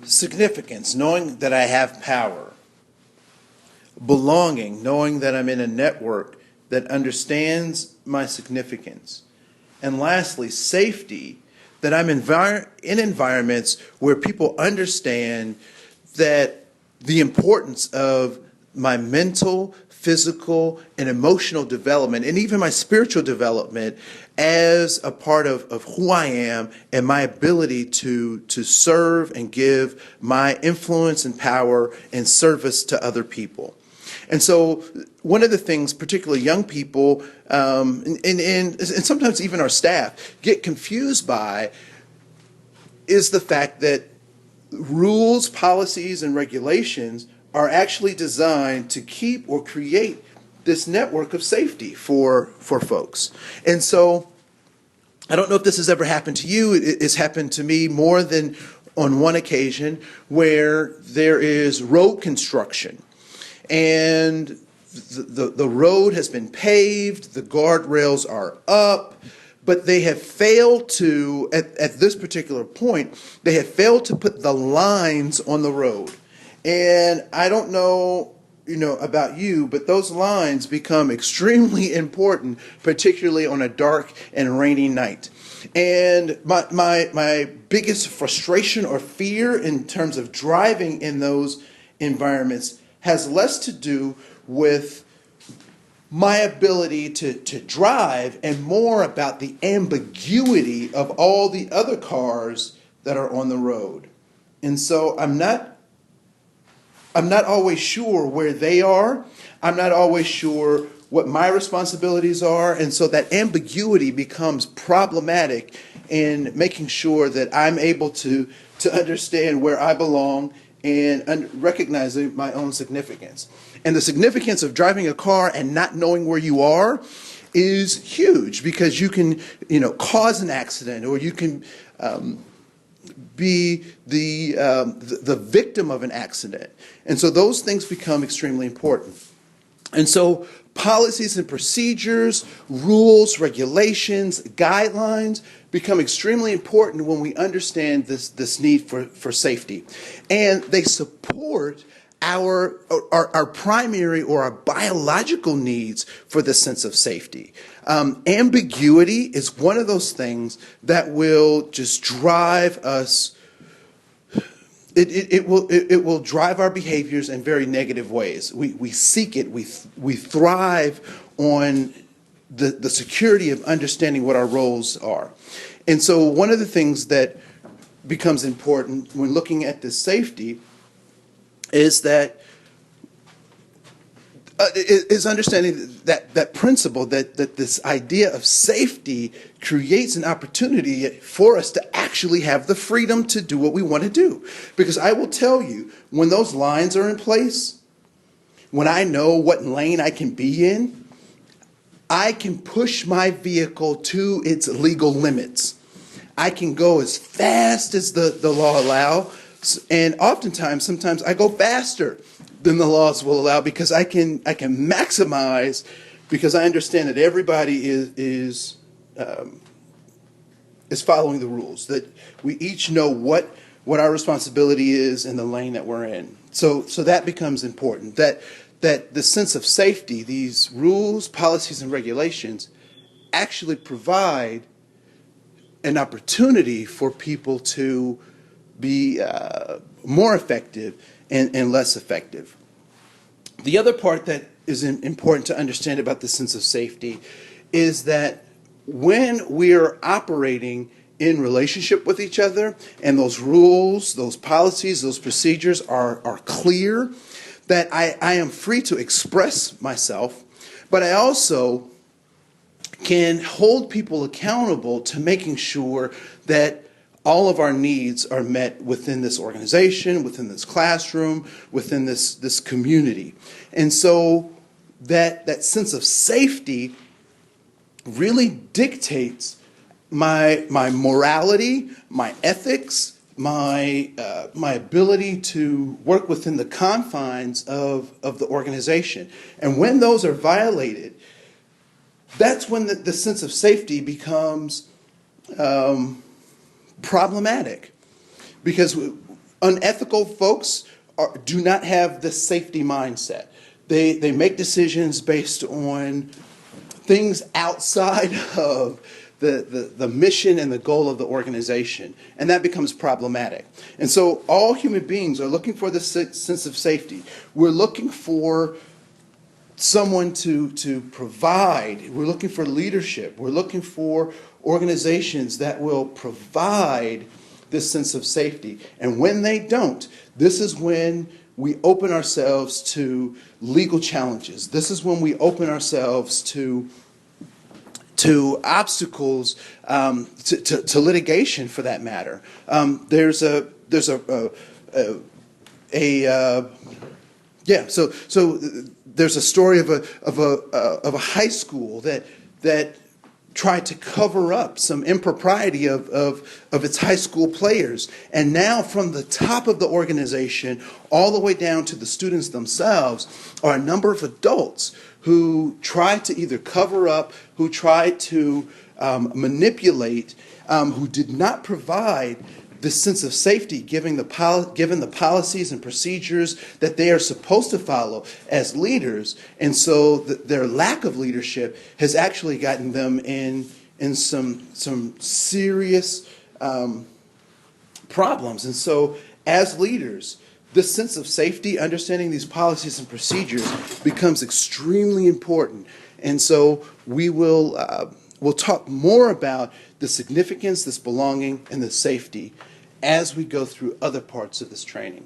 Significance, knowing that I have power. Belonging, knowing that I'm in a network that understands my significance. And lastly, safety, that I'm in environments where people understand that the importance of my mental, physical, and emotional development, and even my spiritual development as a part of who I am and my ability to serve and give my influence and power and service to other people. And so one of the things, particularly young people, and sometimes even our staff, get confused by is the fact that rules, policies, and regulations are actually designed to keep or create this network of safety for folks. And so I don't know if this has ever happened to you. It's happened to me more than on one occasion where there is road construction. And the road has been paved, the guardrails are up, but they have failed to, at this particular point, they have failed to put the lines on the road. And I don't know, about you, but those lines become extremely important, particularly on a dark and rainy night. And my biggest frustration or fear in terms of driving in those environments has less to do with my ability to drive and more about the ambiguity of all the other cars that are on the road. And so I'm not always sure where they are. I'm not always sure what my responsibilities are. And so that ambiguity becomes problematic in making sure that I'm able to understand where I belong and recognizing my own significance. And the significance of driving a car and not knowing where you are is huge, because you can, cause an accident, or you can be the victim of an accident. And so those things become extremely important. And so policies and procedures, rules, regulations, guidelines become extremely important when we understand this need for safety. And they support our primary or our biological needs for the sense of safety. Ambiguity is one of those things that will just drive us. It will drive our behaviors in very negative ways. We seek it. We thrive on the security of understanding what our roles are. And so one of the things that becomes important when looking at this safety is that is understanding that principle, that this idea of safety creates an opportunity for us to actually have the freedom to do what we want to do. Because I will tell you, when those lines are in place, when I know what lane I can be in, I can push my vehicle to its legal limits. I can go as fast as the law allows, and sometimes I go faster than the laws will allow, because I can maximize, because I understand that everybody is following the rules, that we each know what our responsibility is in the lane that we're in. So that becomes important, that the sense of safety, these rules, policies, and regulations actually provide an opportunity for people to be more effective and less effective. The other part that is important to understand about the sense of safety is that when we're operating in relationship with each other, and those rules, those policies, those procedures are clear, that I am free to express myself, but I also can hold people accountable to making sure that all of our needs are met within this organization, within this classroom, within this community. And so that sense of safety really dictates my morality, my ethics, my ability to work within the confines of the organization. And when those are violated, that's when the sense of safety becomes problematic, because Unethical folks do not have the safety mindset. They make decisions based on things outside of the mission and the goal of the organization, and that becomes problematic. And so all human beings are looking for this sense of safety. We're looking for someone to provide. We're looking for leadership. We're looking for organizations that will provide this sense of safety. And when they don't, this is when we open ourselves to legal challenges. This is when we open ourselves to obstacles, to litigation, for that matter. There's a story of a high school that tried to cover up some impropriety of its high school players. And now from the top of the organization all the way down to the students themselves are a number of adults who tried to either cover up, who tried to manipulate, who did not provide this sense of safety given the policies and procedures that they are supposed to follow as leaders. And so their lack of leadership has actually gotten them in some serious problems. And so as leaders, this sense of safety, understanding these policies and procedures, becomes extremely important. And so we'll talk more about the significance, this belonging, and the safety as we go through other parts of this training.